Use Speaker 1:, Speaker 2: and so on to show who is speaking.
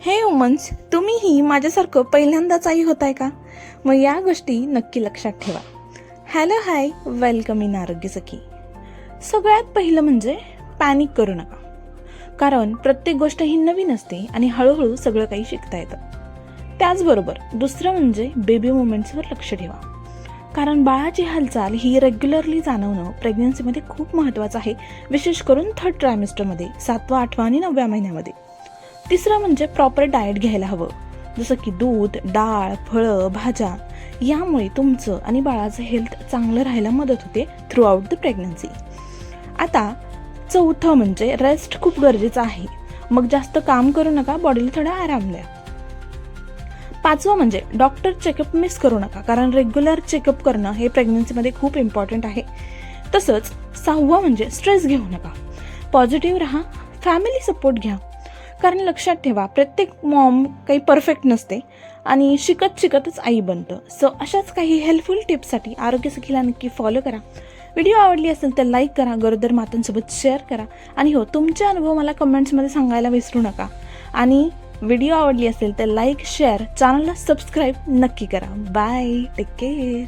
Speaker 1: हे वुमन्स, तुम्हीही माझ्यासारखं पहिल्यांदाच आई होताय का? मग या गोष्टी नक्की लक्षात ठेवा. हॅलो हाय, वेलकम इन आरोग्य सखी. सगळ्यात पहिलं म्हणजे पॅनिक करू नका, कारण प्रत्येक गोष्ट ही नवीन असते आणि हळूहळू सगळं काही शिकता येतं. त्याचबरोबर दुसरं म्हणजे बेबी मुवमेंट्सवर लक्ष ठेवा, कारण बाळाची हालचाल ही रेग्युलरली जाणवणं प्रेग्नन्सीमध्ये खूप महत्त्वाचं आहे, विशेष करून 3rd ट्रायमिस्टरमध्ये, 7वा, 8वा आणि 9व्या महिन्यामध्ये. तिसरं म्हणजे प्रॉपर डाएट घ्यायला हवं, जसं की दूध, डाळ, फळं, भाज्या. यामुळे तुमचं आणि बाळाचं हेल्थ चांगलं राहायला मदत होते थ्रू आउट द प्रेग्नन्सी. आता चौथं म्हणजे रेस्ट खूप गरजेचं आहे. मग जास्त काम करू नका, बॉडीला थोडा आराम द्या. पाचवं म्हणजे डॉक्टर चेकअप मिस करू नका, कारण रेग्युलर चेकअप करणं हे प्रेग्नन्सीमध्ये खूप इम्पॉर्टंट आहे. तसंच 6वं म्हणजे स्ट्रेस घेऊ नका, पॉझिटिव्ह राहा, फॅमिली सपोर्ट घ्या. कारण लक्षात ठेवा, प्रत्येक मॉम काही परफेक्ट नसते आणि शिकत शिकतच आई बनतं. सो अशाच काही हेल्पफुल टिप्ससाठी आरोग्य सखीला नक्की फॉलो करा. व्हिडिओ आवडली असेल तर लाईक करा, गरोदर मातांसोबत शेअर करा आणि हो, तुमचे अनुभव मला कमेंट्समध्ये सांगायला विसरू नका. आणि व्हिडिओ आवडली असेल तर लाईक, शेअर, चॅनलला सबस्क्राईब नक्की करा. Bye, take care.